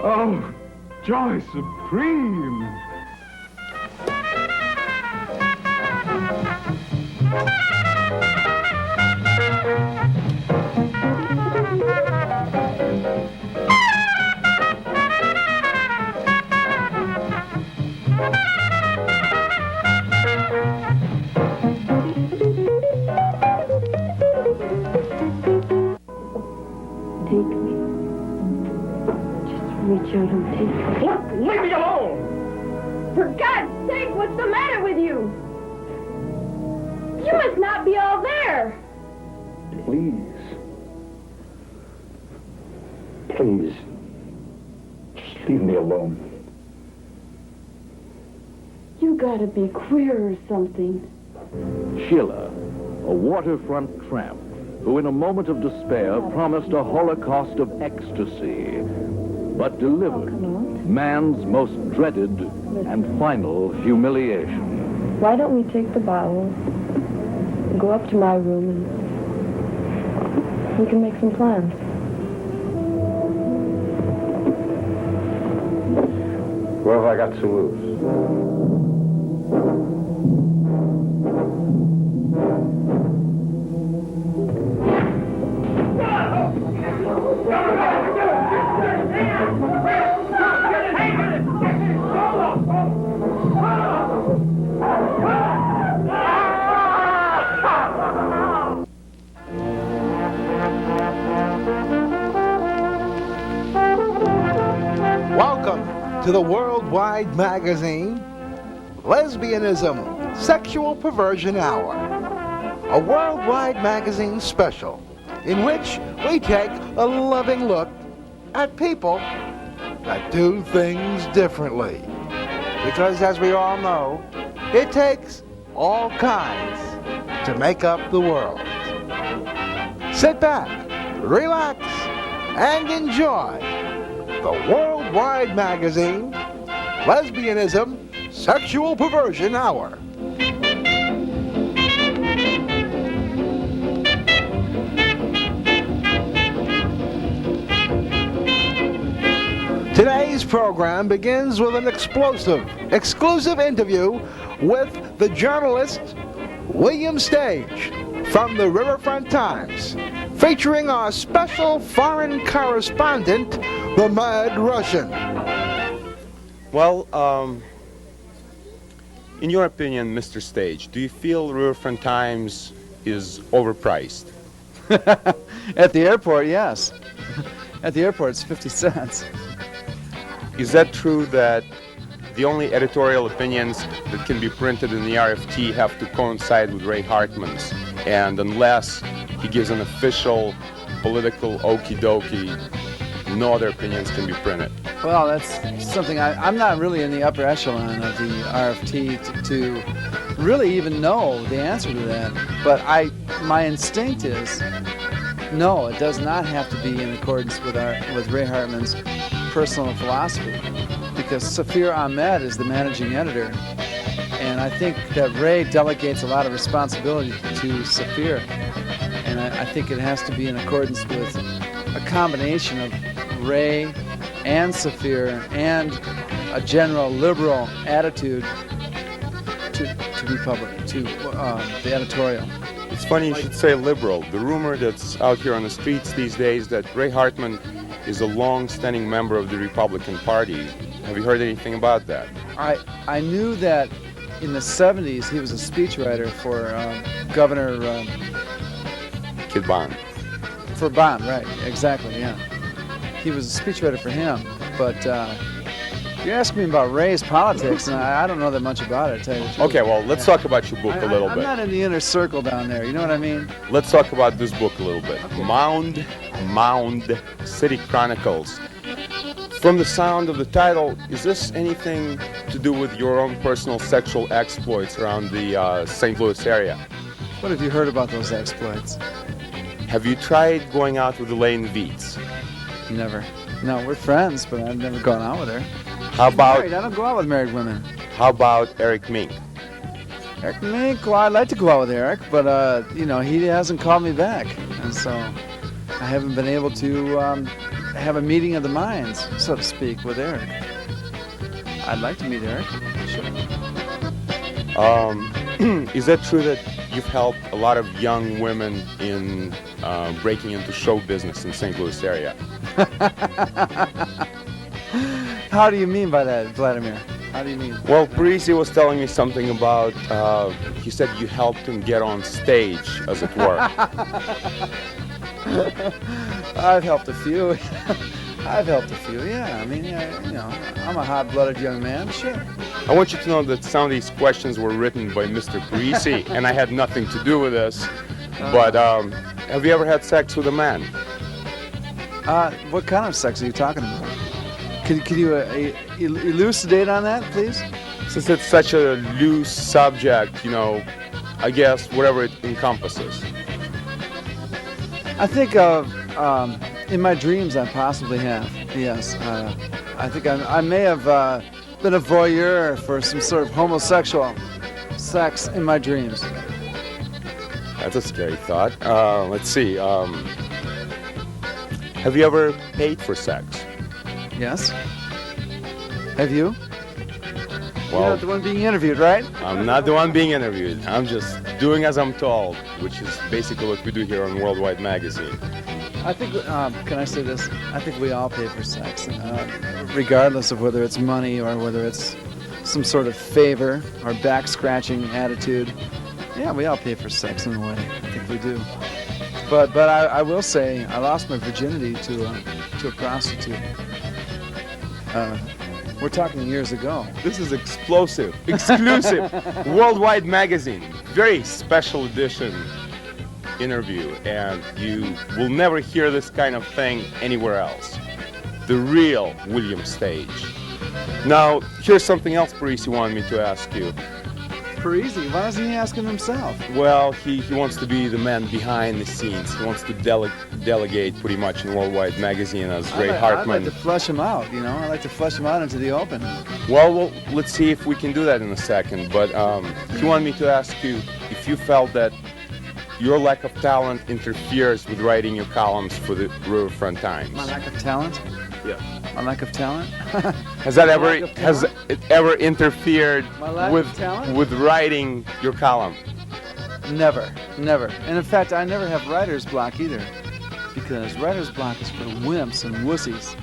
Oh, joy supreme! Take me. Just reach out and take me. Look, leave me alone! For God's sake, what's the matter with you? You must not be all there. Please. Please. Just leave me alone. You gotta be queer or something. Sheila, a waterfront tramp, who in a moment of despair promised a holocaust of ecstasy, but delivered man's most dreaded and final humiliation. Why don't we take the bottle and go up to my room and we can make some plans? What have I got to lose? Welcome to the worldwide magazine, Lesbianism, Sexual Perversion Hour, a worldwide magazine special in which we take a loving look at people that do things differently. Because as we all know, it takes all kinds to make up the world. Sit back, relax, and enjoy the worldwide magazine, Lesbianism, Sexual Perversion Hour. Today's program begins with an exclusive interview with the journalist William Stage from the Riverfront Times, featuring our special foreign correspondent, the Mad Russian. Well, in your opinion, Mr. Stage, do you feel Riverfront Times is overpriced? At the airport, yes. At the airport, it's 50 cents. Is that true that the only editorial opinions that can be printed in the RFT have to coincide with Ray Hartman's, and unless he gives an official political okie dokie, no other opinions can be printed? Well, that's something I'm not really in the upper echelon of the RFT to really even know the answer to that. But my instinct is, no, it does not have to be in accordance with Ray Hartman's personal philosophy, because Safir Ahmed is the managing editor, and I think that Ray delegates a lot of responsibility to Safir, and I think it has to be in accordance with a combination of Ray and Safir and a general liberal attitude to be public, to the editorial. It's funny you should say liberal. The rumor that's out here on the streets these days that Ray Hartman is a long-standing member of the Republican Party. Have you heard anything about that? I knew that in the 70s he was a speechwriter for Governor Kid Bond. For Bond, right? Exactly, yeah. He was a speechwriter for him, but you're asking me about Ray's politics, and I don't know that much about it, to tell you the truth. Okay, well, let's talk about your book a little bit. I'm not in the inner circle down there, you know what I mean? Let's talk about this book a little bit. Okay. Mound City Chronicles. From the sound of the title, is this anything to do with your own personal sexual exploits around the St. Louis area? What have you heard about those exploits? Have you tried going out with Elaine Vietz? Never. No, we're friends, but I've never gone out with her. How about... Married. I don't go out with married women. How about Eric Mink? Eric Mink, well, I'd like to go out with Eric, but, he hasn't called me back. And so I haven't been able to have a meeting of the minds, so to speak, with Eric. I'd like to meet Eric. Sure. Is that true that you've helped a lot of young women in breaking into show business in St. Louis area? How do you mean by that, Vladimir? How do you mean? Well, Parisi was telling me something about, he said you helped him get on stage, as it were. I've helped a few. I've helped a few, yeah. I mean, I'm a hot-blooded young man, sure. I want you to know that some of these questions were written by Mr. Parisi, and I had nothing to do with this. But have you ever had sex with a man? What kind of sex are you talking about? Can you elucidate on that, please? Since it's such a loose subject, I guess whatever it encompasses. I think in my dreams I possibly have, yes. I think I may have been a voyeur for some sort of homosexual sex in my dreams. That's a scary thought. Let's see. Have you ever paid for sex? Yes. Have you? Well, You're not the one being interviewed, right? I'm not the one being interviewed. I'm just doing as I'm told, which is basically what we do here on Worldwide Magazine. I think, can I say this? I think we all pay for sex, regardless of whether it's money or whether it's some sort of favor or back-scratching attitude. Yeah, we all pay for sex in a way. I think we do. But I will say I lost my virginity to a prostitute. We're talking years ago. This is exclusive Worldwide Magazine, very special edition interview, and you will never hear this kind of thing anywhere else. The real William Stage. Now, here's something else Parisi wanted me to ask you. Parisi? Why doesn't he ask him himself? Well, he wants to be the man behind the scenes. He wants to delegate pretty much in Worldwide Magazine as Ray Hartman. I'd like to flesh him out, I'd like to flesh him out into the open. Well, let's see if we can do that in a second. But he wanted me to ask you if you felt that your lack of talent interferes with writing your columns for the Riverfront Times. My lack of talent? Yeah. My lack of talent? Has it ever interfered with writing your column? Never. And in fact, I never have writer's block either, because writer's block is for wimps and wussies.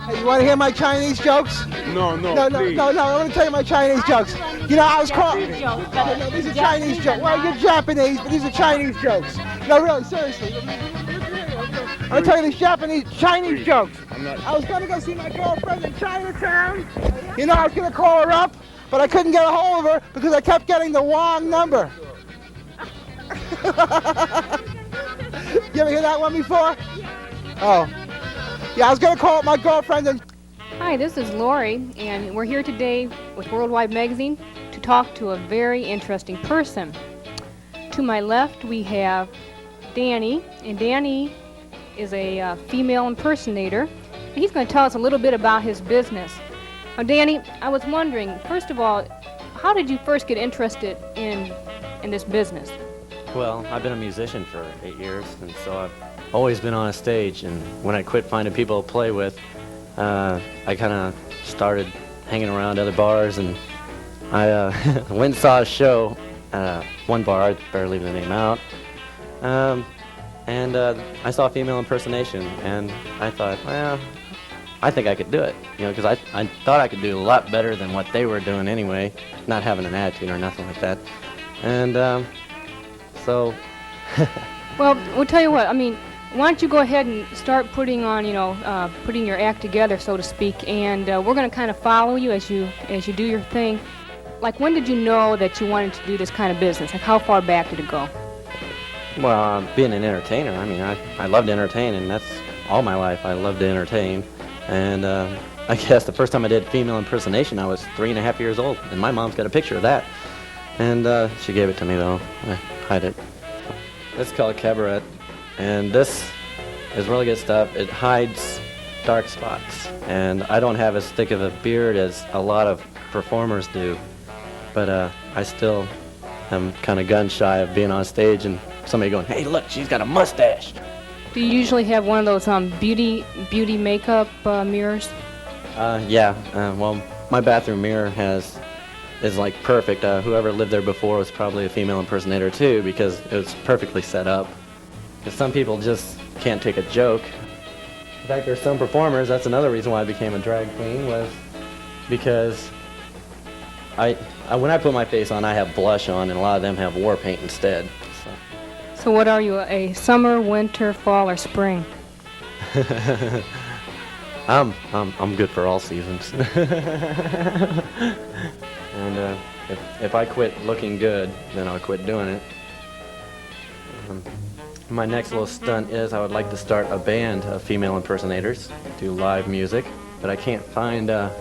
Hey, you want to hear my Chinese jokes? No. No, I want to tell you my Chinese jokes. I was called... No, these are Chinese jokes. Well, you're Japanese, but these are Chinese jokes. No, really, seriously. I'm going to tell you these Chinese jokes. I was going to go see my girlfriend in Chinatown. I was going to call her up, but I couldn't get a hold of her because I kept getting the wrong number. You ever hear that one before? Oh. Yeah, I was going to call up my girlfriend and... Hi, this is Lori, and we're here today with Worldwide Magazine to talk to a very interesting person. To my left, we have Danny, and Danny is a female impersonator. And he's going to tell us a little bit about his business. Now, Danny, I was wondering, first of all, how did you first get interested in this business? Well, I've been a musician for 8 years, and so I've always been on a stage, and when I quit finding people to play with, I kind of started hanging around other bars, and I went and saw a show at one bar, I better leave the name out, and I saw a female impersonation, and I thought, well, I think I could do it, because I thought I could do a lot better than what they were doing anyway, not having an attitude or nothing like that, and so... Well, we'll tell you what, why don't you go ahead and start putting on, putting your act together, so to speak, and we're going to kind of follow you as you do your thing. Like, when did you know that you wanted to do this kind of business? Like, how far back did it go? Well, being an entertainer, I love to entertain, and that's all my life. I love to entertain, and I guess the first time I did female impersonation, I was 3.5 years old, and my mom's got a picture of that, and she gave it to me, though. I hide it. It's called Cabaret. And this is really good stuff. It hides dark spots. And I don't have as thick of a beard as a lot of performers do. But I still am kind of gun shy of being on stage and somebody going, hey, look, she's got a mustache. Do you usually have one of those beauty makeup mirrors? Yeah. Well, my bathroom mirror is like perfect. Whoever lived there before was probably a female impersonator too, because it was perfectly set up. Because some people just can't take a joke. In fact, there's some performers, that's another reason why I became a drag queen, was because when I put my face on, I have blush on, and a lot of them have war paint instead. So what are you, a summer, winter, fall, or spring? I'm good for all seasons. And if I quit looking good, then I'll quit doing it. My next little stunt is I would like to start a band of female impersonators, do live music, but I can't find a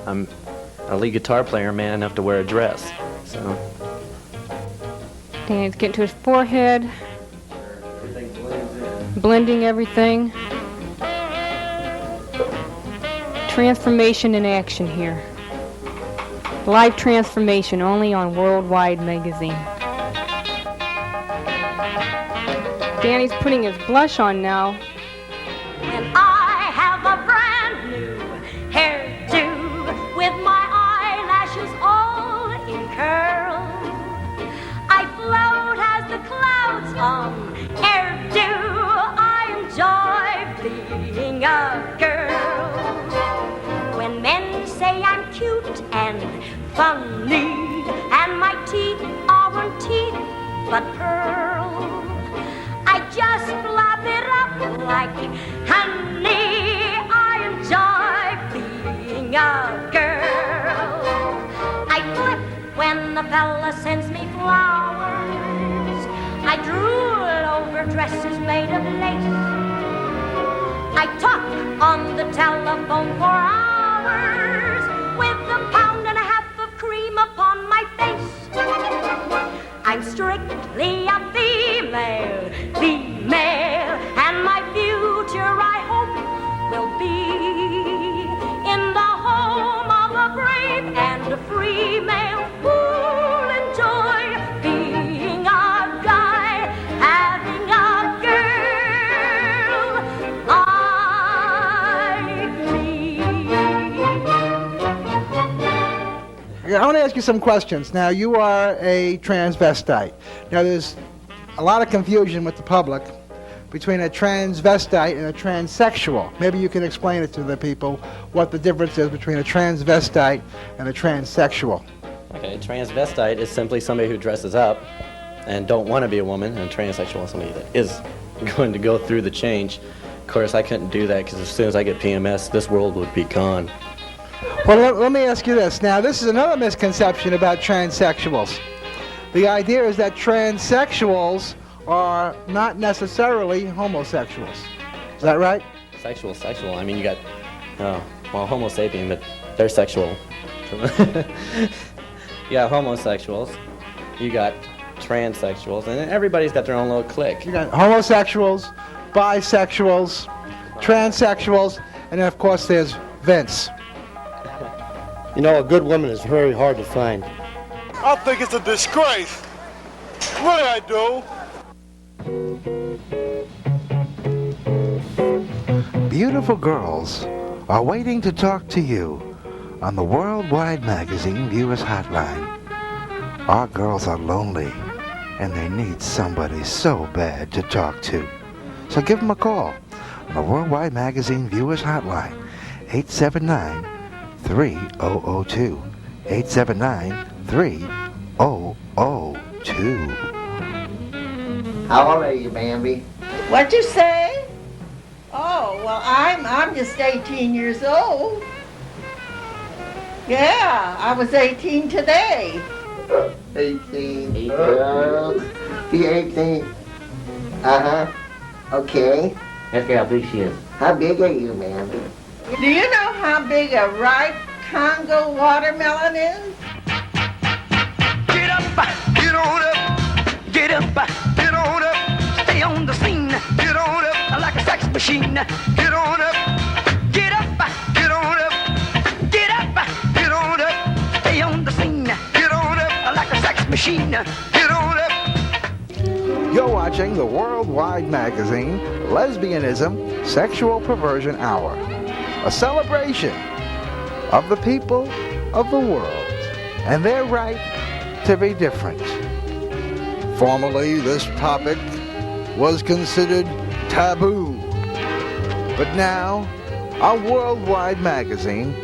lead guitar player man enough to wear a dress. So Danny's getting to his forehead, everything blends in. blending everything. Transformation in action here. Live transformation only on Worldwide Magazine. Danny's putting his blush on now. When I have a brand new hairdo with my eyelashes all in curls, I float as the clouds on hairdo. I enjoy being a girl. When men say I'm cute and funny, and my teeth aren't teeth but pearls, I just flap it up like honey. I enjoy being a girl. I flip when the fella sends me flowers. I drool over dresses made of lace. I talk on the telephone for hours with a pound and a half of cream upon my face. I'm strictly a female, and my future I hope will be in the home of a brave and a free male who'll enjoy being a guy, having a girl like me. I want to ask you some questions. Now, you are a transvestite. Now, there's a lot of confusion with the public between a transvestite and a transsexual. Maybe you can explain it to the people what the difference is between a transvestite and a transsexual. Okay, transvestite is simply somebody who dresses up and don't want to be a woman, and transsexual is somebody that is going to go through the change. Of course, I couldn't do that because as soon as I get PMS, this world would be gone. Well, let me ask you this. Now, this is another misconception about transsexuals. The idea is that transsexuals are not necessarily homosexuals. Is that right? Sexual. I mean, you got, well, Homo sapien, but they're sexual. You got homosexuals, you got transsexuals, and everybody's got their own little clique. You got homosexuals, bisexuals, transsexuals, and then, of course, there's Vince. You know, a good woman is very hard to find. I think it's a disgrace. What did I do? Beautiful girls are waiting to talk to you on the Worldwide Magazine Viewers Hotline. Our girls are lonely and they need somebody so bad to talk to. So give them a call on the Worldwide Magazine Viewers Hotline, 879-3002. 879-3002. How old are you, Bambi? What'd you say? Oh, well, I'm just 18 years old. Yeah, I was 18 today. 18. You're 18. Uh-huh. Okay. Let's see how big she is. How big are you, Bambi? Do you know how big a ripe Congo watermelon is? Get up, get on up, get up, get on up, stay on the scene, get on up like a sex machine, get on up, get up, get on up, get up, get on up, stay on the scene, get on up like a sex machine, get on up. You're watching the worldwide magazine, Lesbianism, Sexual Perversion Hour, a celebration of the people of the world and their right to be different. Formerly, this topic was considered taboo, but now, our worldwide magazine,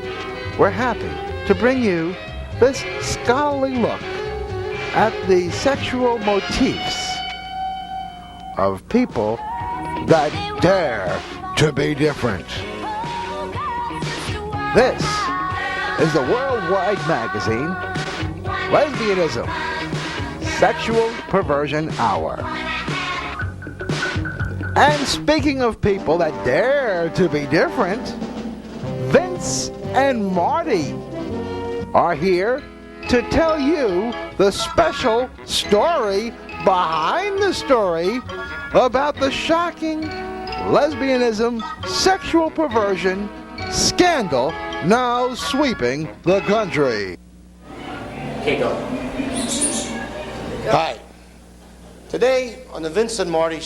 we're happy to bring you this scholarly look at the sexual motifs of people that dare to be different. This is the worldwide magazine, Lesbianism, Sexual Perversion Hour. And speaking of people that dare to be different, Vince and Marty are here to tell you the special story behind the story about the shocking lesbianism, sexual perversion scandal now sweeping the country. Okay, go. Hi. Today on the Vince and Marty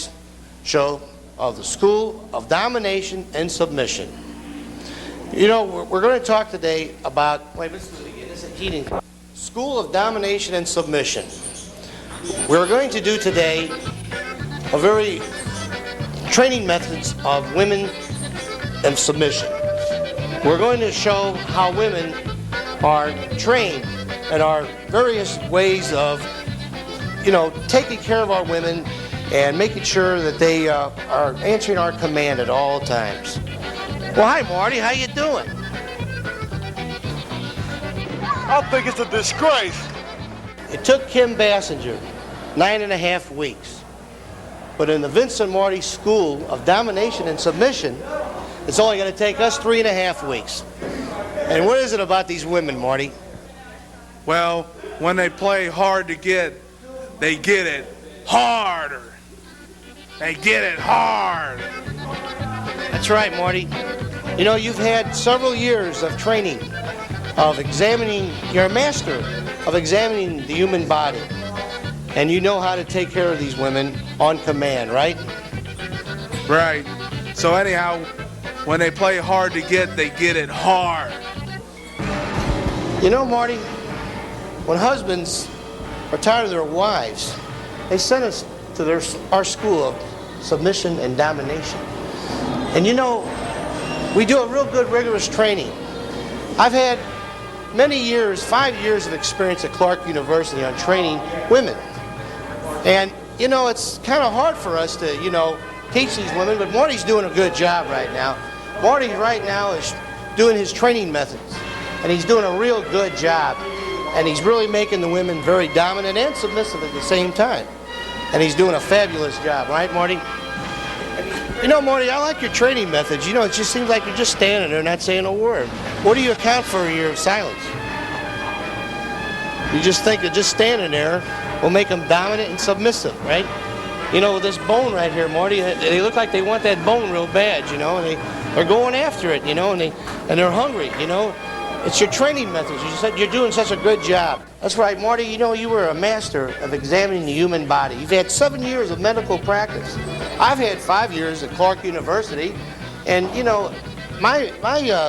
show of the School of Domination and Submission. You know, we're going to talk today about, this is heating. School of Domination and Submission. We're going to do today a very training methods of women and submission. We're going to show how women are trained and our various ways of, taking care of our women and making sure that they are answering our command at all times. Well, hi, Marty. How you doing? I think it's a disgrace. It took Kim Bassinger 9.5 weeks. But in the Vince and Marty School of Domination and Submission, it's only going to take us 3.5 weeks. And what is it about these women, Marty? Well, when they play hard to get, they get it harder. They get it hard. That's right, Marty. You know, you've had several years of training, of examining, you're a master of examining the human body. And you know how to take care of these women on command, right? Right. So anyhow, when they play hard to get, they get it hard. You know, Marty, when husbands are tired of their wives, they send us to our school of submission and domination. And you know, we do a real good rigorous training. I've had many years, 5 years of experience at Clark University on training women. And, you know, it's kind of hard for us to, teach these women, but Marty's doing a good job right now. Marty right now is doing his training methods, and he's doing a real good job. And he's really making the women very dominant and submissive at the same time. And he's doing a fabulous job, right, Marty? You know, Marty, I like your training methods. You know, it just seems like you're just standing there not saying a word. What do you account for your silence? You just think that just standing there will make them dominant and submissive, right? You know, with this bone right here, Marty, they look like they want that bone real bad, and they're going after it, and they're hungry, It's your training methods. You said you're doing such a good job. That's right, Marty. You were a master of examining the human body. You've had 7 years of medical practice. I've had 5 years at Clark University, and my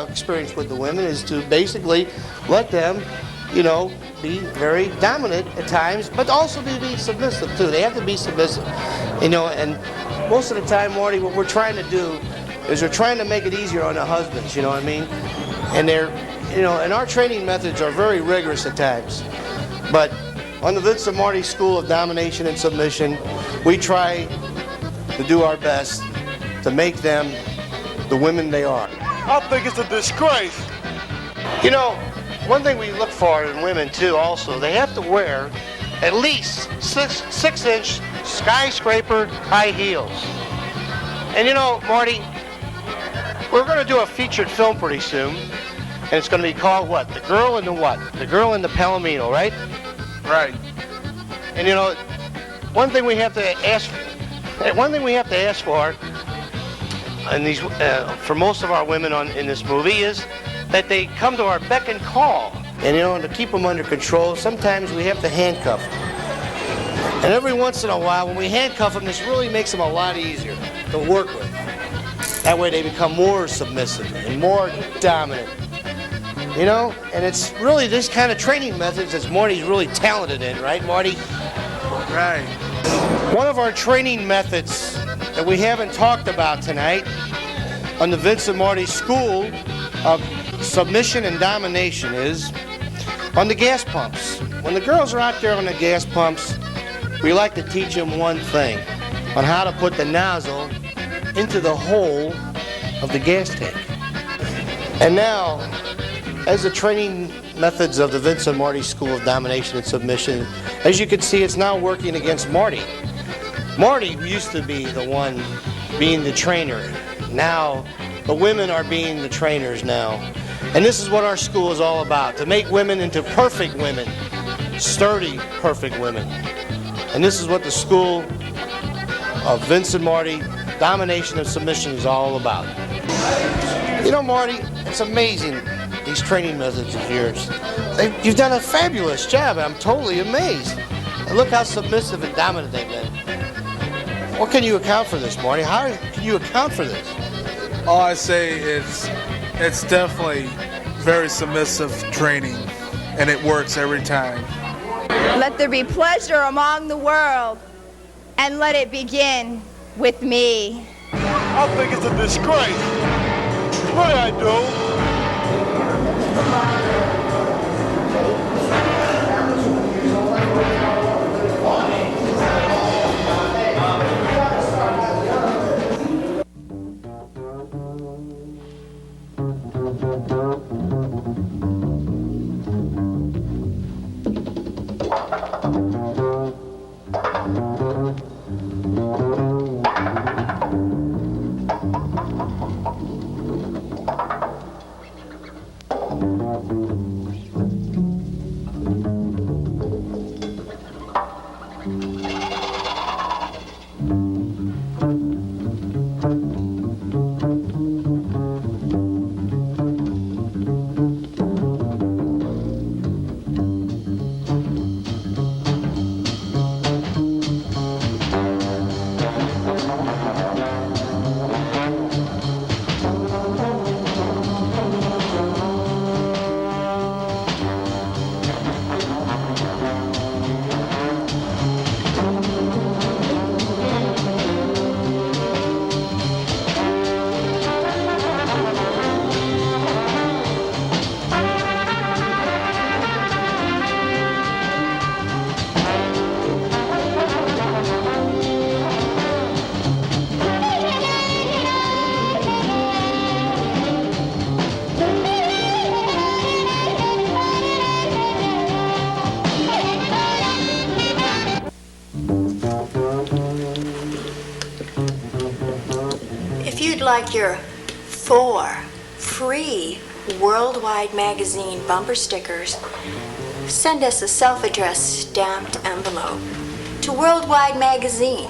experience with the women is to basically let them, be very dominant at times, but also be submissive too. They have to be submissive, And most of the time, Marty, what we're trying to do is we're trying to make it easier on the husbands. You know what I mean? And and our training methods are very rigorous at times. But on the Vince and Marty School of Domination and Submission, we try to do our best to make them the women they are. I think it's a disgrace. One thing we look for in women, too, also, they have to wear at least 6-inch skyscraper high heels. And Marty, we're going to do a featured film pretty soon. And it's going to be called what? The Girl in the what? The Girl in the Palomino, right? Right. And one thing we have to ask for, and these for most of our women in this movie is that they come to our beck and call. And to keep them under control, sometimes we have to handcuff them. And every once in a while, when we handcuff them, this really makes them a lot easier to work with. That way they become more submissive and more dominant. You know, and it's really this kind of training methods that Marty's really talented in, right, Marty? Right. One of our training methods that we haven't talked about tonight on the Vince and Marty School of Submission and Domination is on the gas pumps. When the girls are out there on the gas pumps, we like to teach them one thing, on how to put the nozzle into the hole of the gas tank. And now, as the training methods of the Vince and Marty School of Domination and Submission, as you can see, it's now working against Marty. Marty used to be the one being the trainer. Now, the women are being the trainers now. And this is what our school is all about, to make women into perfect women, sturdy, perfect women. And this is what the School of Vince and Marty Domination and Submission is all about. You know, Marty, it's amazing, these training methods of yours. You've done a fabulous job. I'm totally amazed. And look how submissive and dominant they've been. What can you account for this, Marty? How can you account for this? All I say is it's definitely very submissive training, and it works every time. Let there be pleasure among the world, and let it begin with me. I think it's a disgrace. What did I do? Like your 4 free Worldwide Magazine bumper stickers, send us a self-addressed stamped envelope to Worldwide Magazine,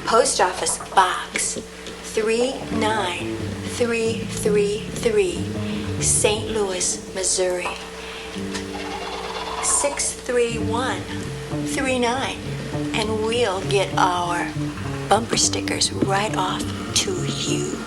Post Office Box 39333, St. Louis, Missouri 63139, and we'll get our bumper stickers right off to you.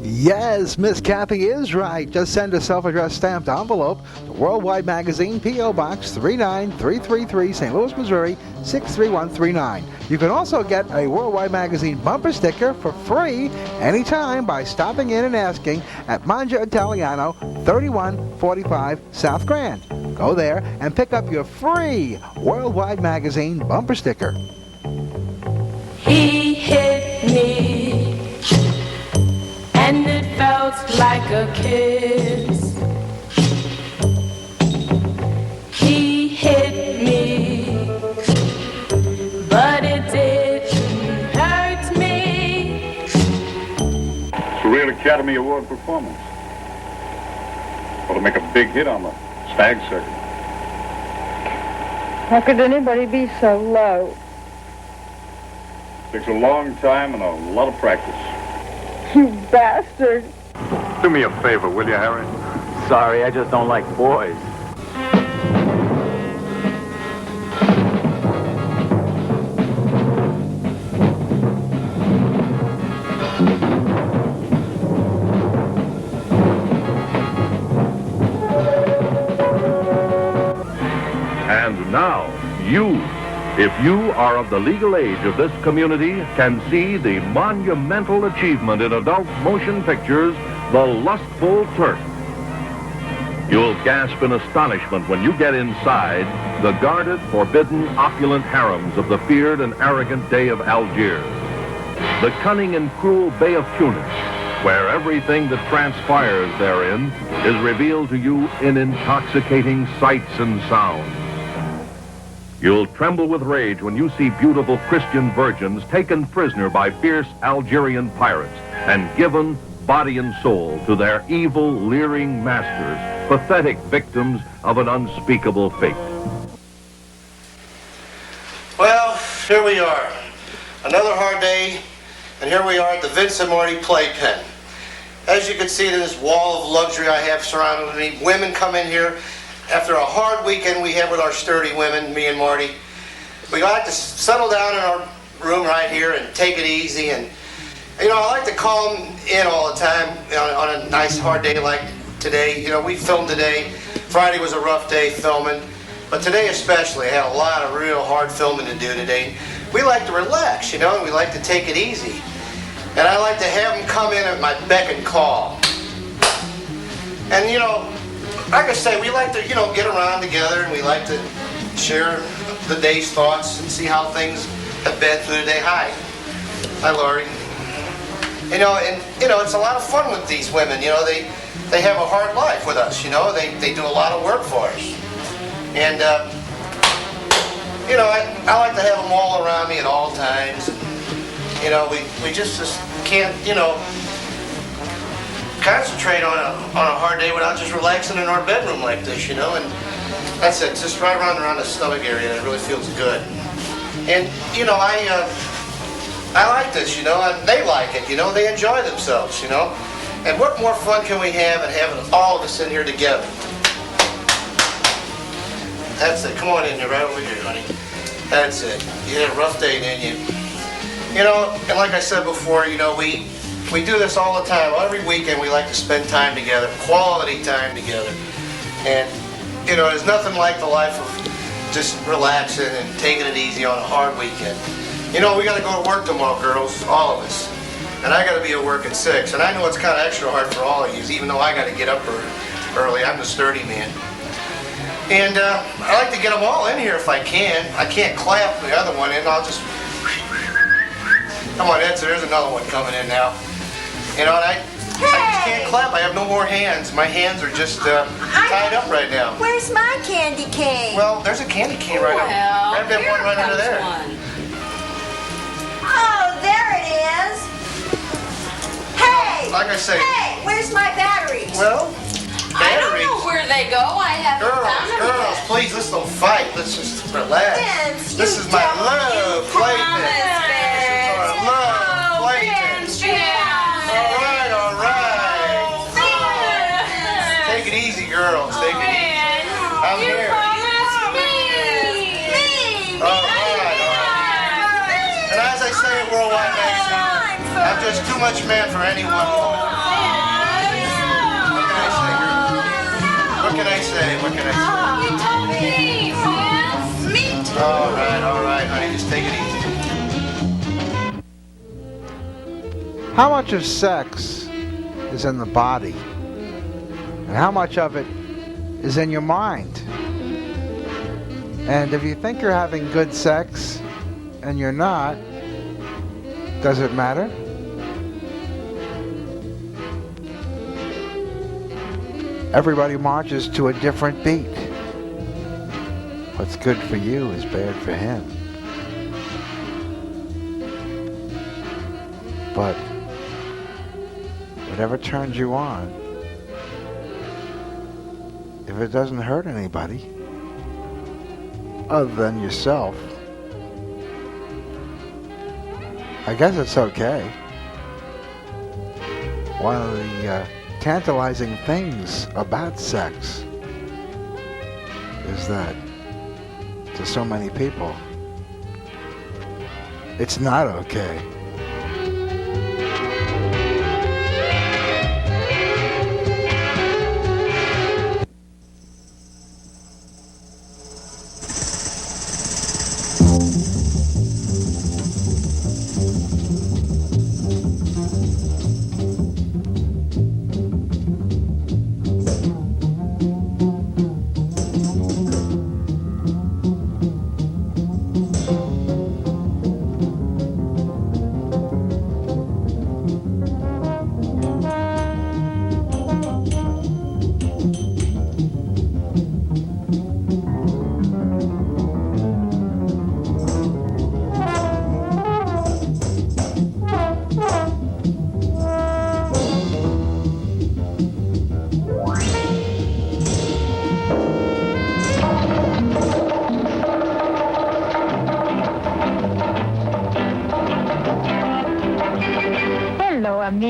Yes, Miss Kathy is right. Just send a self-addressed stamped envelope to Worldwide Magazine, P.O. Box 39333, St. Louis, Missouri 63139. You can also get a Worldwide Magazine bumper sticker for free anytime by stopping in and asking at Mangia Italiano, 3145 South Grand. Go there and pick up your free Worldwide Magazine bumper sticker. He hit me, and it felt like a kiss. He hit me, but it didn't hurt me. It's a real Academy Award performance. Ought to make a big hit on the stag circuit. How could anybody be so low? Takes a long time and a lot of practice. You bastard. Do me a favor, will you, Harry? Sorry, I just don't like boys. Now, you, if you are of the legal age of this community, can see the monumental achievement in adult motion pictures, The Lustful Turk. You'll gasp in astonishment when you get inside the guarded, forbidden, opulent harems of the feared and arrogant Dey of Algiers. The cunning and cruel Bay of Tunis, where everything that transpires therein is revealed to you in intoxicating sights and sounds. You'll tremble with rage when you see beautiful Christian virgins taken prisoner by fierce Algerian pirates and given body and soul to their evil, leering masters, pathetic victims of an unspeakable fate. Well, here we are. Another hard day, and here we are at the Vince and Marty Playpen. As you can see, this wall of luxury I have surrounding me. Women come in here after a hard weekend we have with our sturdy women, me and Marty. We like to settle down in our room right here and take it easy. And you know, I like to call them in all the time on a nice hard day like today. You know, we filmed today. Friday was a rough day filming, but today especially, I had a lot of real hard filming to do today. We like to relax, you know, and we like to take it easy. And I like to have them come in at my beck and call. And you know, like I say, we like to, you know, get around together and we like to share the day's thoughts and see how things have been through the day. Hi. Hi, Laurie. You know, and you know, it's a lot of fun with these women. You know, they have a hard life with us. You know, they do a lot of work for us. And you know, I like to have them all around me at all times. You know, we just can't, you know, concentrate on a hard day without just relaxing in our bedroom like this, you know. And that's it, just right around the stomach area, and it really feels good. And you know, I like this, you know, and they like it, you know, they enjoy themselves, you know. And what more fun can we have than having all of us in here together? That's it, come on in here, right over here, honey. That's it. You had a rough day, didn't you? You know, and like I said before, you know, we do this all the time. Every weekend we like to spend time together, quality time together. And, you know, there's nothing like the life of just relaxing and taking it easy on a hard weekend. You know, we got to go to work tomorrow, girls, all of us. And I got to be at work at 6. And I know it's kind of extra hard for all of you, even though I got to get up early. I'm the sturdy man. And I like to get them all in here if I can. I can't clamp the other one in. I'll just... Come on, Ed, so there's another one coming in now. You know, and I just can't clap. I have no more hands. My hands are just tied up right now. Where's my candy cane? Well, there's a candy cane right now. I have that one right under there. Oh, there it is. Hey! Like I say. Hey, where's my batteries? Well, I don't know where they go. I haven't found them Girls, yet. please, let's don't fight. Let's just relax. Vince, this is my love playpen. This is our love playpen. All right. Take it easy, girls. Take it easy. I'm here. All right. And as I say at Worldwide Magazine, I'm just too much man for any one woman. What can I say? What can I say? All right, honey, just take it easy. How much of sex is in the body? And how much of it is in your mind? And if you think you're having good sex and you're not, does it matter? Everybody marches to a different beat. What's good for you is bad for him. But whatever turns you on, if it doesn't hurt anybody other than yourself, I guess it's okay. One of the tantalizing things about sex is that to so many people, it's not okay.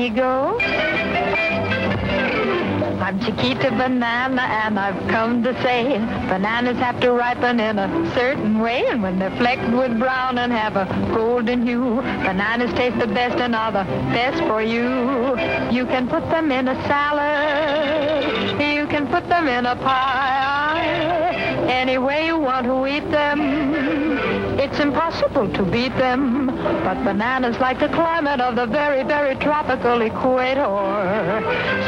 amigo. I'm Chiquita Banana, and I've come to say bananas have to ripen in a certain way, and when they're flecked with brown and have a golden hue, bananas taste the best and are the best for you. You can put them in a salad, you can put them in a pie, any way you want to eat them. It's impossible to beat them, but bananas like the climate of the very, very tropical equator.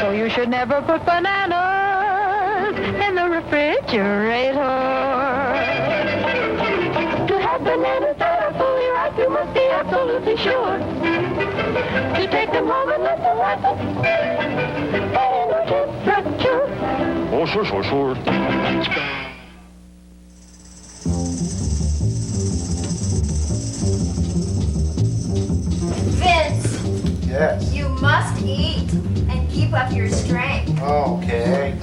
So you should never put bananas in the refrigerator. To have bananas that are fully ripe, you must be absolutely sure to take them home and let them ripen at no temperature. Oh, sure. Vince, Yes. you must eat and keep up your strength. Okay.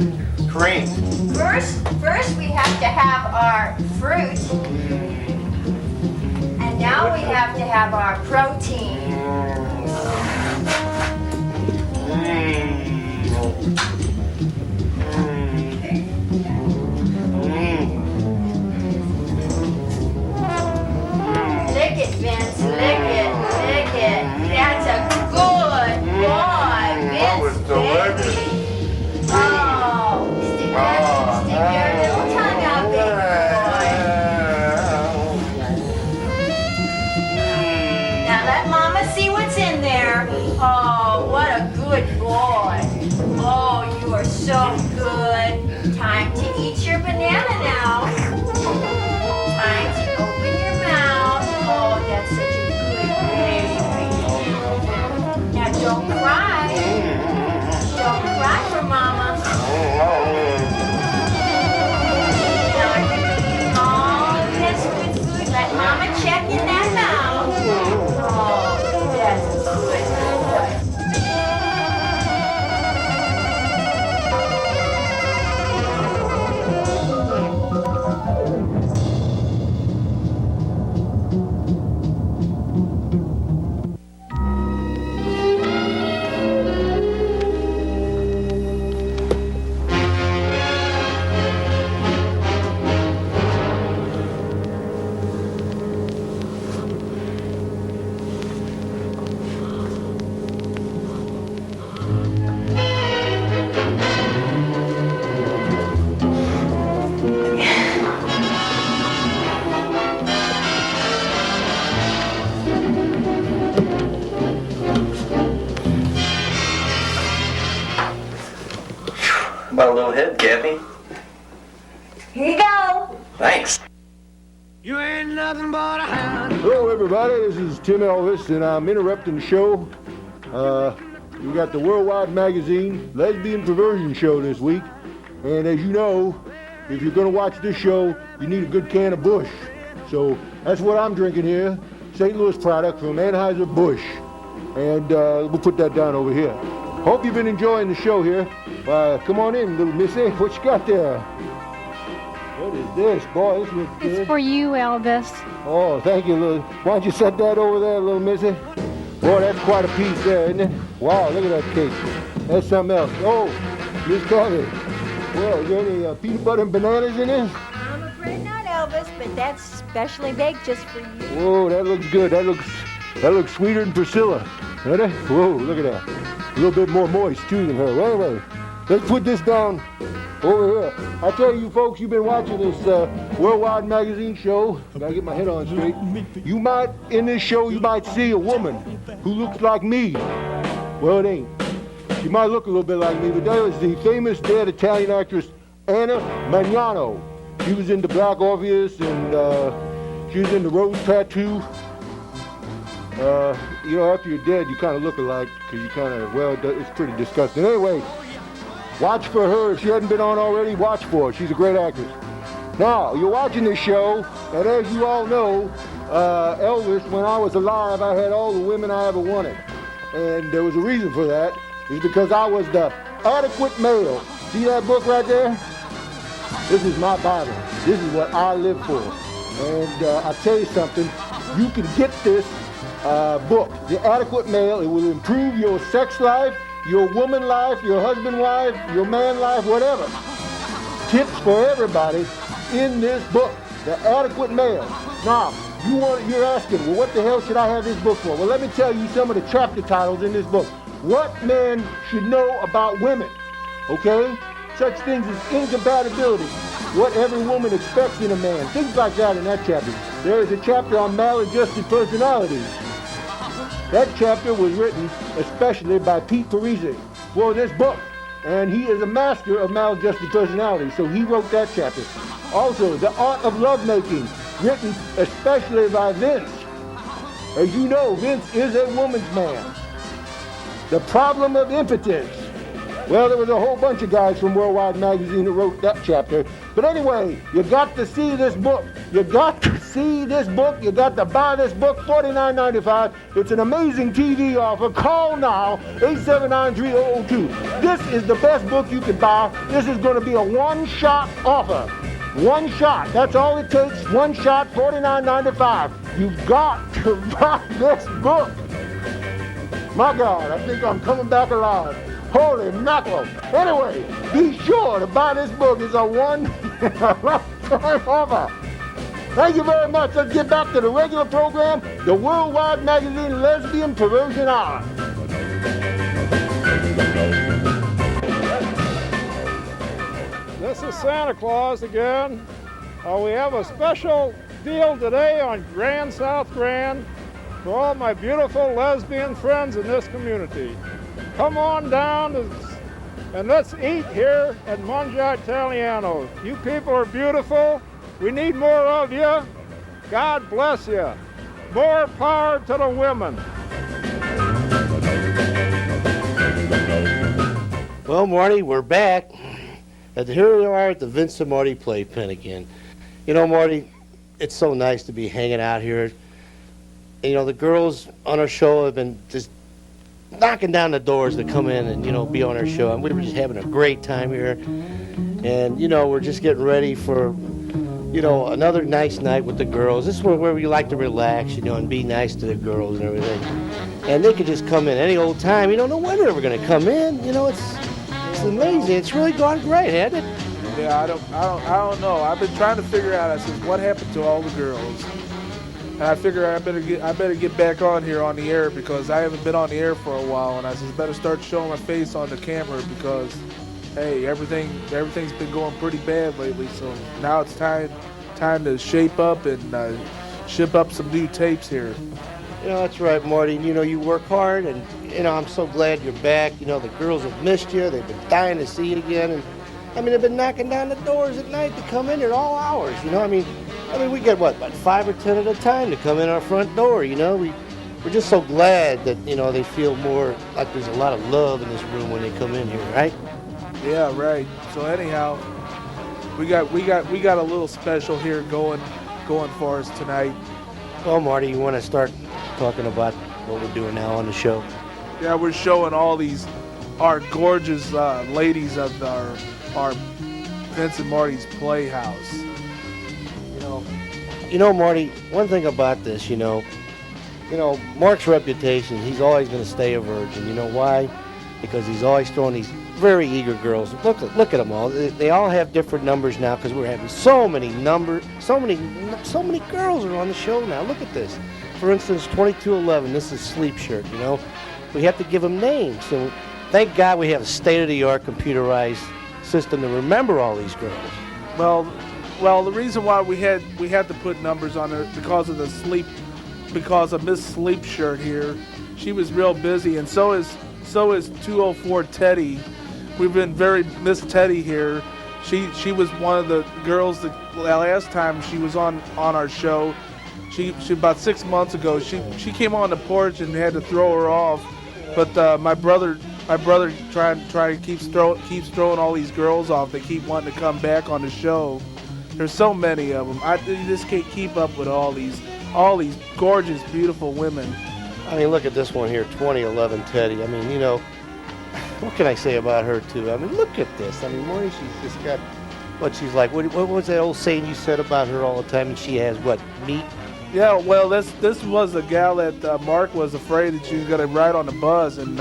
Cream. First we have to have our fruit. And now we have to have our protein. Lick it, Vince. Lick it. That's a good boy, Vince. That was delicious. Oh, stick your little tongue out, baby boy. Now let Mama see what's in there. Oh, what a good boy. Oh, you are so good. Time to eat your banana now. Time to open your mouth. Oh, that's such a good baby. Now don't cry. Don't cry for Mama. Oh, that's good. Let Mama check in that mouth. Oh, that's good. About a little head, Kathy. Here you go. Thanks. You ain't nothing but a hound. Hello, everybody. This is Tim Elvis, and I'm interrupting the show. We got the Worldwide Magazine Lesbian Perversion Show this week. And as you know, if you're going to watch this show, you need a good can of Busch. So that's what I'm drinking here. St. Louis product from Anheuser-Busch. And we'll put that down over here. Hope you've been enjoying the show here. Come on in, little missy. What you got there? What is this? Boy, this looks good. It's for you, Elvis. Oh, thank you, little. Why don't you set that over there, little missy? Boy, that's quite a piece there, isn't it? Wow, look at that cake. That's something else. Oh, Miss Kathy. Well, is there any peanut butter and bananas in this? I'm afraid not, Elvis, but that's specially baked just for you. Whoa, that looks good. That looks sweeter than Priscilla. Doesn't it? Whoa, look at that. A little bit more moist, too, than her. Well, anyway, let's put this down over here. I tell you, folks, you've been watching this Worldwide Magazine show. Gotta get my head on straight. In this show, you might see a woman who looks like me. Well, it ain't. She might look a little bit like me, but that was the famous dead Italian actress Anna Magnano. She was in the Black Orpheus, and she was in the Rose Tattoo. You know, after you're dead, you kind of look alike, because you kind of, well, it's pretty disgusting. Anyway, watch for her. If she hasn't been on already, watch for her. She's a great actress. Now, you're watching this show, and as you all know, Elvis, when I was alive, I had all the women I ever wanted. And there was a reason for that. It's because I was the adequate male. See that book right there? This is my Bible. This is what I live for. And I'll tell you something. You can get this book, The Adequate Male. It will improve your sex life, your woman life, your husband life, your man life, whatever. Tips for everybody in this book, The Adequate Male. Now, you're asking, well, what the hell should I have this book for? Well, let me tell you some of the chapter titles in this book. What men should know about women, okay? Such things as incompatibility, what every woman expects in a man, things like that in that chapter. There is a chapter on maladjusted personalities. That chapter was written especially by Pete Parisi for this book, and he is a master of maladjusted personality, so he wrote that chapter. Also, The Art of Lovemaking, written especially by Vince. As you know, Vince is a woman's man. The Problem of Impotence. Well, there was a whole bunch of guys from Worldwide Magazine that wrote that chapter. But anyway, you got to see this book. You got to see this book. You got to buy this book, $49.95. It's an amazing TV offer. Call now, 879-3002. This is the best book you can buy. This is going to be a one-shot offer. One shot. That's all it takes. One shot, $49.95. You've got to buy this book. My God, I think I'm coming back alive. Holy mackerel. Anyway, be sure to buy this book. It's a one-time offer. Thank you very much. Let's get back to the regular program, the Worldwide Magazine Lesbian Perversion Hour. This is Santa Claus again. We have a special deal today on Grand South Grand for all my beautiful lesbian friends in this community. Come on down and let's eat here at Mangia Italiano. You people are beautiful. We need more of you. God bless you. More power to the women. Well, Marty, we're back. And here we are at the Vince and Marty Playpen again. You know, Marty, it's so nice to be hanging out here. And, you know, the girls on our show have been just knocking down the doors to come in and, you know, be on our show. And we were just having a great time here. And, you know, we're just getting ready for, you know, another nice night with the girls. This is where we like to relax, you know, and be nice to the girls and everything. And they could just come in any old time. You don't know when they're ever going to come in. You know, it's amazing. It's really gone great, hasn't it? Yeah, I don't know. I've been trying to figure out. I said, what happened to all the girls? And I figure I better get back on here on the air because I haven't been on the air for a while. And I said, better start showing my face on the camera because, hey, everything's been going pretty bad lately. So now it's time to shape up and ship up some new tapes here. You know, that's right, Marty. You know, you work hard, and, you know, I'm so glad you're back. You know, the girls have missed you. They've been dying to see you again. And, I mean, they've been knocking down the doors at night to come in at all hours, you know. I mean, we get, what, about 5 or 10 at a time to come in our front door, you know. We're just so glad that, you know, they feel more like there's a lot of love in this room when they come in here, right? Yeah, right. So anyhow, we got a little special here going for us tonight. Well, Marty, you want to start talking about what we're doing now on the show? Yeah, we're showing all these our gorgeous ladies of our Vince and Marty's Playhouse. You know, Marty, one thing about this, you know, Mark's reputation, he's always going to stay a virgin. You know why? Because he's always throwing these very eager girls. Look at them all. They all have different numbers now because we're having so many girls are on the show now. Look at this. For instance, 2211, this is Sleep Shirt, you know. We have to give them names. So thank God we have a state-of-the-art computerized system to remember all these girls. Well, the reason why we had to put numbers on her because of Miss Sleep Shirt here. She was real busy, and so is 204 Teddy. We've been very Miss Teddy here. She was one of the girls that last time she was on our show. She about 6 months ago. She came on the porch and had to throw her off, but my brother keeps throwing all these girls off. They keep wanting to come back on the show. There's so many of them. You just can't keep up with all these gorgeous, beautiful women. I mean, look at this one here, 2011 Teddy. I mean, you know, what can I say about her too? I mean, look at this. I mean, Maureen, she's just got what she's like. What was that old saying you said about her all the time? And she has what, meat Yeah, well, this was a gal that Mark was afraid that she was gonna ride on the bus, and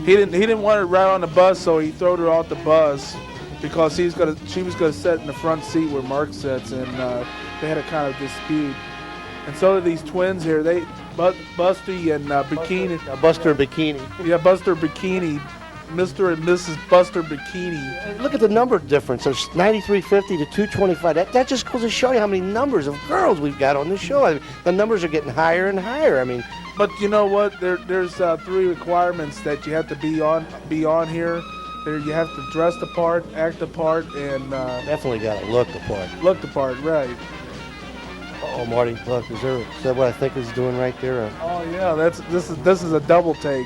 he didn't want her to ride on the bus, so he threw her off the bus because she was gonna sit in the front seat where Mark sits, and they had a kind of dispute. And so did these twins here. Busty and Bikini. Buster Bikini. Yeah, Buster Bikini. Mr. and Mrs. Buster Bikini. Look at the number difference. There's 9350 to 225. That just goes to show you how many numbers of girls we've got on the show. I mean, the numbers are getting higher and higher. I mean, but you know what? There's 3 requirements that you have to be on here. You have to dress the part, act the part, and definitely got to look the part. Look the part, right? Oh, Marty, look, is that what I think is doing right there? Oh yeah, this is a double take.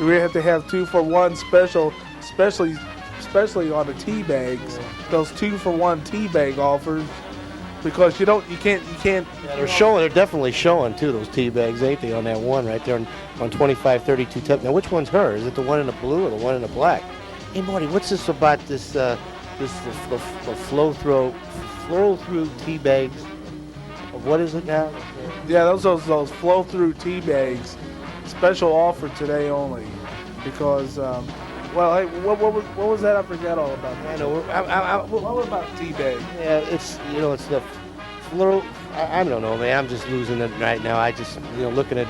We have to have 2-for-1 special, especially on the tea bags. Those 2-for-1 tea bag offers, because you can't. Yeah, they're definitely showing too, those tea bags, ain't they? On that one right there on 2532 tip. Now, which one's her? Is it the one in the blue or the one in the black? Hey, Marty, what's this about the flow through tea bags? What is it now? Yeah, those flow through tea bags. Special offer today only, because hey, what was that? I forgot all about that. I know. What was about tea bag? Yeah, it's the flow. I don't know, man. I'm just losing it right now. I just looking at.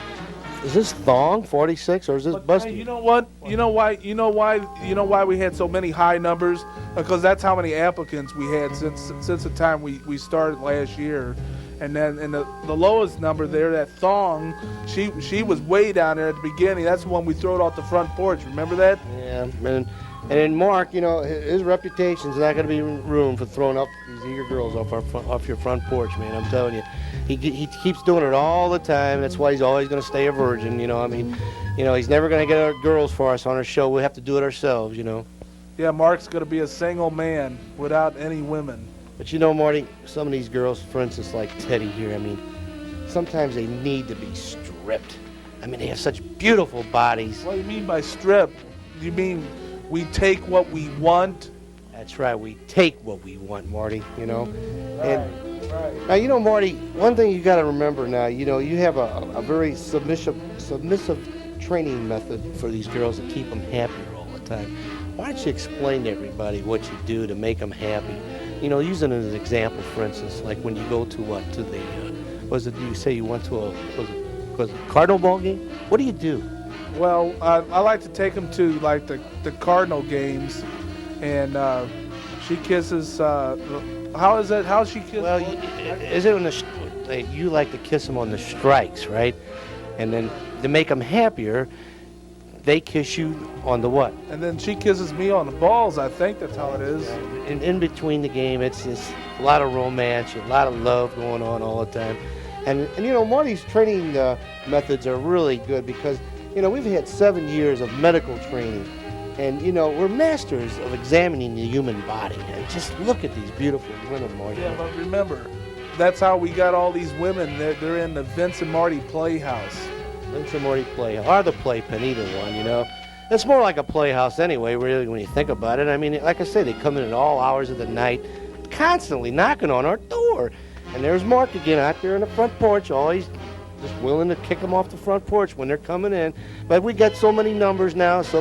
Is this thong 46 or is this busted? Hey, you know what? You know why we had so many high numbers? Because that's how many applicants we had since the time we started last year. And then the lowest number there, that thong, she was way down there at the beginning. That's the one we threw it off the front porch. Remember that? Yeah, and then Mark, his reputation's not going to be room for throwing up these eager girls off your front porch, man. I'm telling you, he keeps doing it all the time. That's why he's always going to stay a virgin. He's never going to get our girls for us on our show. We have to do it ourselves. Yeah, Mark's going to be a single man without any women. But Marty, some of these girls, for instance, like Teddy here, I mean, sometimes they need to be stripped. I mean, they have such beautiful bodies. What do you mean by stripped? You mean we take what we want? That's right, we take what we want, Marty, Right. Now, Marty, one thing you got to remember now, you have a very submissive training method for these girls to keep them happier all the time. Why don't you explain to everybody what you do to make them happy? Using it as an example, for instance, like when you go to the, you say you went to was it Cardinal ball game? What do you do? Well, I like to take them to like the Cardinal games, and she kisses. How is that? How she kisses? Well, is it on the? You like to kiss them on the strikes, right? And then to make them happier, they kiss you on the what? And then she kisses me on the balls. I think that's how it is. And in between the game, it's just a lot of romance, a lot of love going on all the time. And Marty's training methods are really good because, we've had 7 years of medical training. And, we're masters of examining the human body. And just look at these beautiful women, Marty. Yeah, but remember, that's how we got all these women. They're in the Vince and Marty Playhouse. Vince and Marty Playhouse, or the Playpen, either one, It's more like a playhouse anyway, really, when you think about it. I mean, like I say, they come in at all hours of the night, constantly knocking on our door. And there's Mark again out there on the front porch, always just willing to kick them off the front porch when they're coming in. But we got so many numbers now, so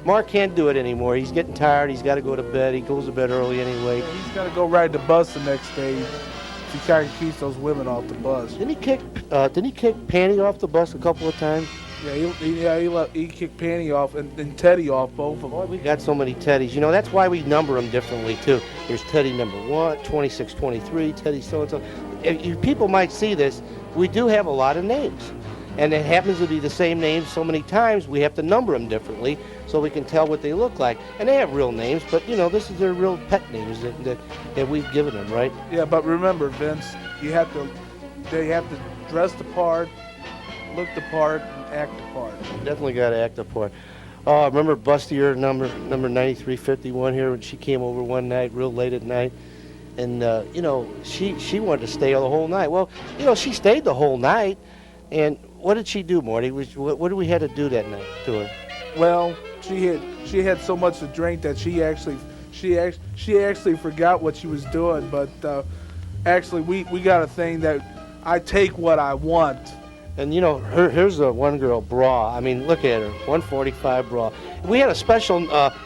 Mark can't do it anymore. He's getting tired. He's got to go to bed. He goes to bed early anyway. Yeah, he's got to go ride the bus the next day. He kind of keeps those women off the bus. Didn't he kick Panty off the bus a couple of times? Yeah, he kicked Panty off and Teddy off, both of them. Boy, we got so many Teddies. That's why we number them differently, too. There's Teddy number 1, 2623, Teddy so-and-so. People might see this. We do have a lot of names. And it happens to be the same names so many times, we have to number them differently so we can tell what they look like. And they have real names, but, this is their real pet names that we've given them, right? Yeah, but remember, Vince, they have to dress the part, look the part, and act the part. Definitely got to act the part. Oh, remember Bustier, number 9351 here, when she came over one night, real late at night. And, she wanted to stay the whole night. Well, she stayed the whole night. And what did she do, Marty? What did we have to do that night to her? Well, she had so much to drink that she actually forgot what she was doing. But actually, we got a thing that I take what I want. And you know, here's the one girl, Bra. I mean, look at her, 145 Bra. We had a special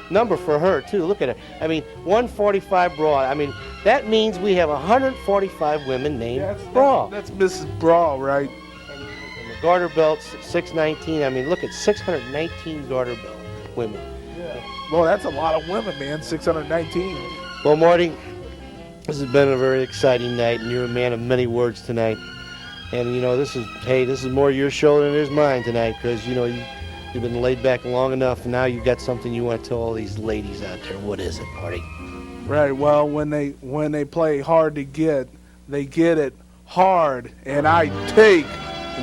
number for her too. Look at her. I mean, 145 Bra. I mean, that means we have 145 women named Bra. That's Mrs. Bra, right? And the garter belts, 619. I mean, look at 619 garter belt women. Yeah. Well, that's a lot of women, man. 619. Well, Marty, this has been a very exciting night, and you're a man of many words tonight. And you know, this is more your show than it is mine tonight, because you know you've been laid back long enough, and now you've got something you want to tell all these ladies out there. What is it, Marty? Right. Well, when they play hard to get, they get it hard, and I take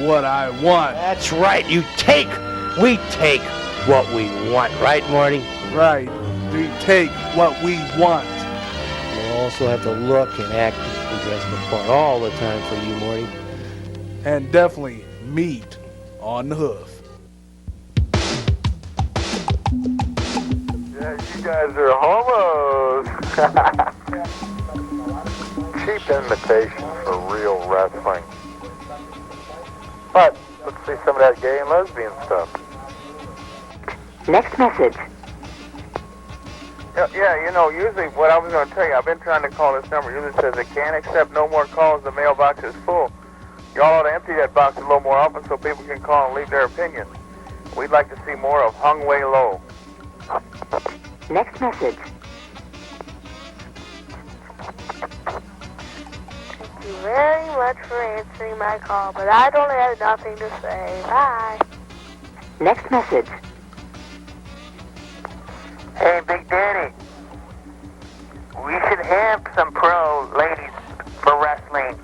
what I want. That's right. We take what we want, right, Marty? Right. We take what we want. We also have to look and act and dress the part all the time for you, Marty. And definitely meat on the hoof. Yeah, you guys are homos. Cheap imitation for real wrestling. But let's see some of that gay and lesbian stuff. Next message. Yeah, you know, usually what I was going to tell you, I've been trying to call this number. It usually says it can't accept no more calls. The mailbox is full. Y'all ought to empty that box a little more often so people can call and leave their opinions. We'd like to see more of Hung Way Low. Next message. Thank you very much for answering my call, but I don't have nothing to say. Bye. Next message. Hey, Big Daddy. We should have some pro ladies for wrestling.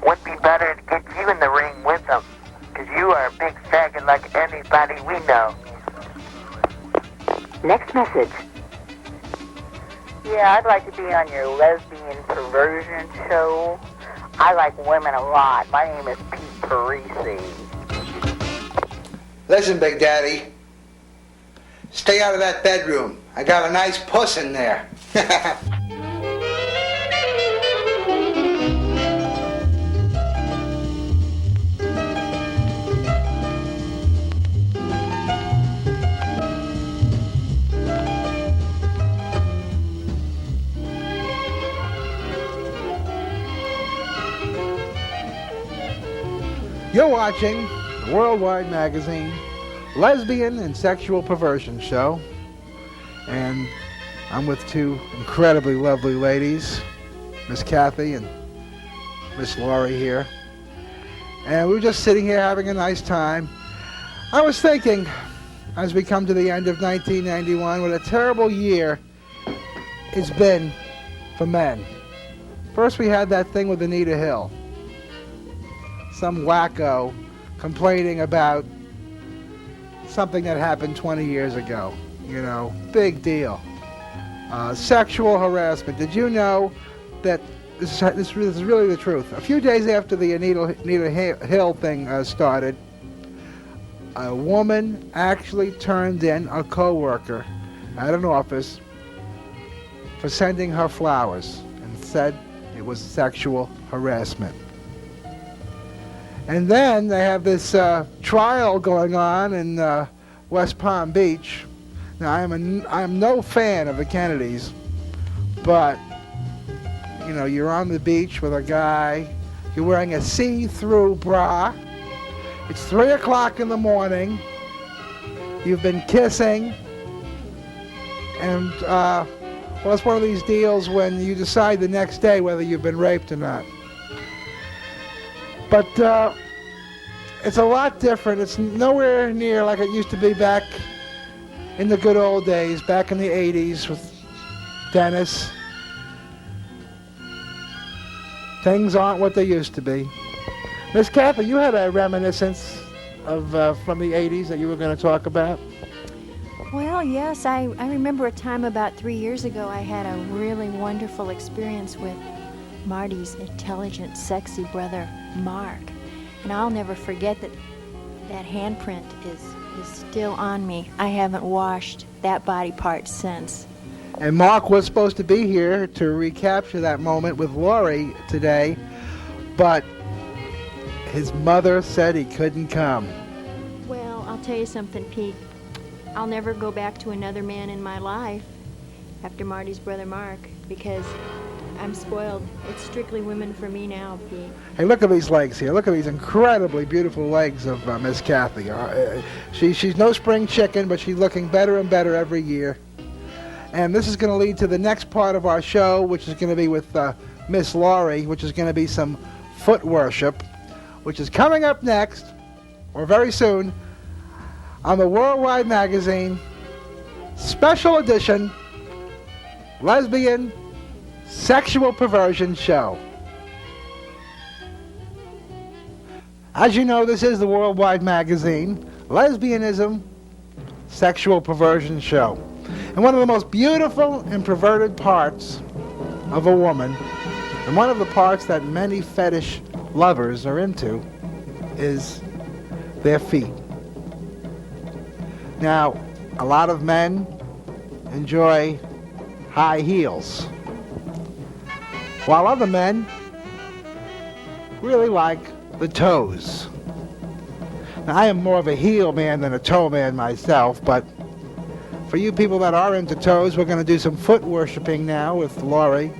Would be better to get you in the ring with them, because you are a big faggot like anybody we know. Next message. Yeah, I'd like to be on your lesbian perversion show. I like women a lot. My name is Pete Parisi. Listen, Big Daddy. Stay out of that bedroom. I got a nice puss in there. You're watching the Worldwide Magazine Lesbian and Sexual Perversion Show, and I'm with two incredibly lovely ladies, Miss Kathy and Miss Laurie here, and we were just sitting here having a nice time. I was thinking, as we come to the end of 1991, what a terrible year it's been for men. First we had that thing with Anita Hill. Some wacko complaining about something that happened 20 years ago. You know, big deal. Sexual harassment. Did you know that this is really the truth? A few days after the Anita Hill thing started, a woman actually turned in a coworker at an office for sending her flowers and said it was sexual harassment. And then they have this trial going on in West Palm Beach. Now, I am no fan of the Kennedys, but you know, you're on the beach with a guy, you're wearing a see-through bra, it's 3 o'clock in the morning, you've been kissing, and well, it's one of these deals when you decide the next day whether you've been raped or not. But it's a lot different. It's nowhere near like it used to be back in the good old days, back in the 80s with Dennis. Things aren't what they used to be. Miss Kathy, you had a reminiscence of from the 80s that you were going to talk about? Well, yes, I remember a time about 3 years ago I had a really wonderful experience with Marty's intelligent, sexy brother, Mark. And I'll never forget that handprint is still on me. I haven't washed that body part since. And Mark was supposed to be here to recapture that moment with Laurie today, but his mother said he couldn't come. Well, I'll tell you something, Pete. I'll never go back to another man in my life after Marty's brother Mark, because I'm spoiled. It's strictly women for me now, Pete. Hey, look at these legs here. Look at these incredibly beautiful legs of Miss Kathy. She's no spring chicken, but she's looking better and better every year. And this is going to lead to the next part of our show, which is going to be with Miss Laurie, which is going to be some foot worship, which is coming up next, or very soon, on the Worldwide Magazine Special Edition Lesbian Sexual Perversion Show. As you know, this is the Worldwide Magazine Lesbianism Sexual Perversion Show. And one of the most beautiful and perverted parts of a woman, and one of the parts that many fetish lovers are into, is their feet. Now, a lot of men enjoy high heels, while other men really like the toes. Now, I am more of a heel man than a toe man myself, but for you people that are into toes, we're going to do some foot worshiping now with Laurie.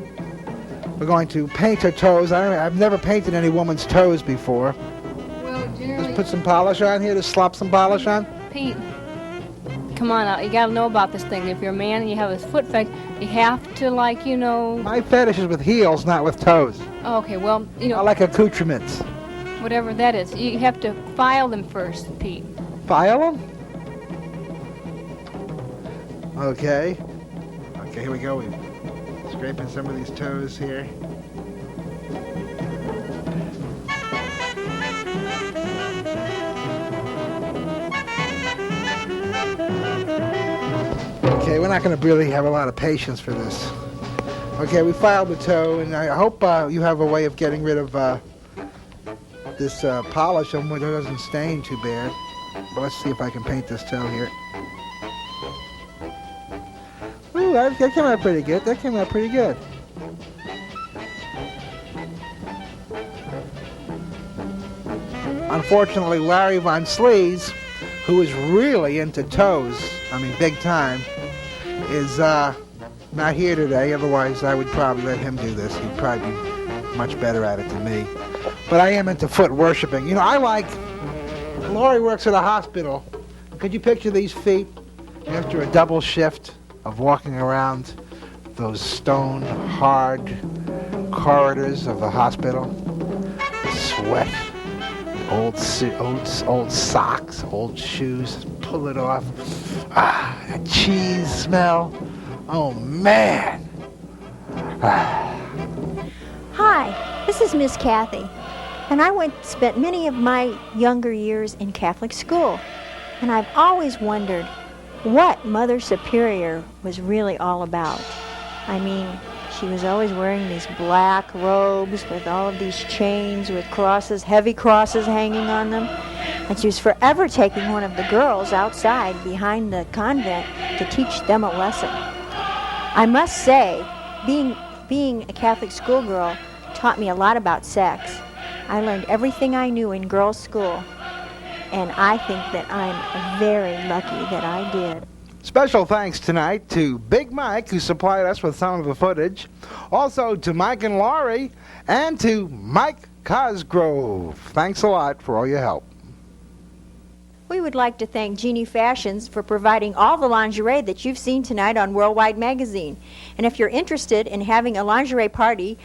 We're going to paint her toes. I've never painted any woman's toes before. Well, generally... Just put some polish on here, just slap some polish on. Pete, come on out. You got to know about this thing. If you're a man and you have a foot fetish, you have to, like, you know... My fetish is with heels, not with toes. Oh, okay, well, you know... I like accoutrements. Whatever that is. You have to file them first, Pete. File them? Okay. Okay, here we go. We're scraping some of these toes here. Okay, we're not going to really have a lot of patience for this. Okay, we filed the toe, and I hope you have a way of getting rid of this polish so it doesn't stain too bad. But let's see if I can paint this toe here. Ooh, that came out pretty good. That came out pretty good. Unfortunately, Larry Von Slees, who is really into toes, I mean big time, is not here today. Otherwise, I would probably let him do this. He'd probably be much better at it than me. But I am into foot worshiping. You know, Laurie works at a hospital. Could you picture these feet after a double shift of walking around those stone hard corridors of the hospital? Sweat, old socks, old shoes, pull it off. A cheese smell. Oh man. Hi, this is Miss Kathy, and I spent many of my younger years in Catholic school, and I've always wondered what Mother Superior was really all about. I mean, she was always wearing these black robes with all of these chains with crosses, heavy crosses hanging on them, and she was forever taking one of the girls outside behind the convent to teach them a lesson. I must say, being a Catholic schoolgirl taught me a lot about sex. I learned everything I knew in girls' school, and I think that I'm very lucky that I did. Special thanks tonight to Big Mike, who supplied us with some of the footage. Also to Mike and Laurie, and to Mike Cosgrove. Thanks a lot for all your help. We would like to thank Jeannie Fashions for providing all the lingerie that you've seen tonight on Worldwide Magazine. And if you're interested in having a lingerie party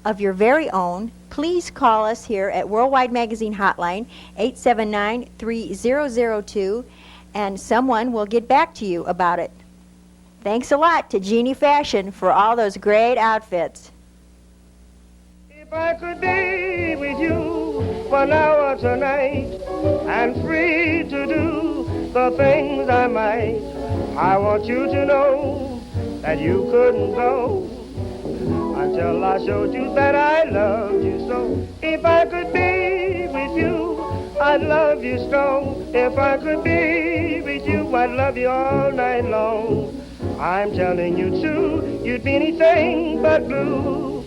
of your very own, please call us here at Worldwide Magazine Hotline, 879-3002, and someone will get back to you about it. Thanks a lot to Jeannie Fashion for all those great outfits. If I could be with you for an hour tonight and free to do the things I might, I want you to know that you couldn't go until I showed you that I loved you so. If I could be with you, I'd love you so. If I could be with you, I'd love you all night long. I'm telling you true, you'd be anything but blue.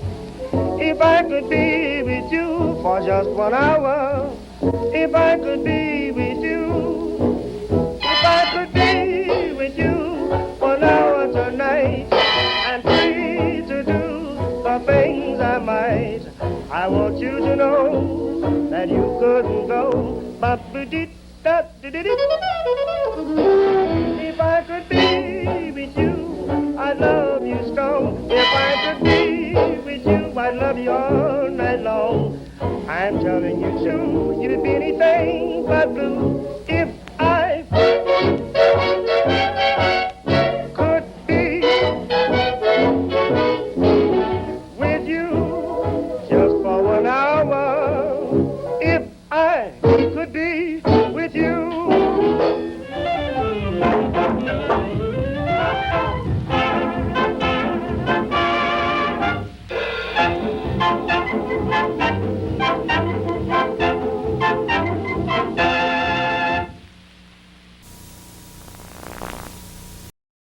If I could be with you for just 1 hour. If I could be with you, if I could be with you 1 hour tonight, and free to do the things I might. I want you to know that you couldn't go. If I could be with you, I'd love you strong. If I could be with you, I'd love you all night long. I'm telling you true, you'd be anything but blue if I could be with you just for 1 hour. If I could be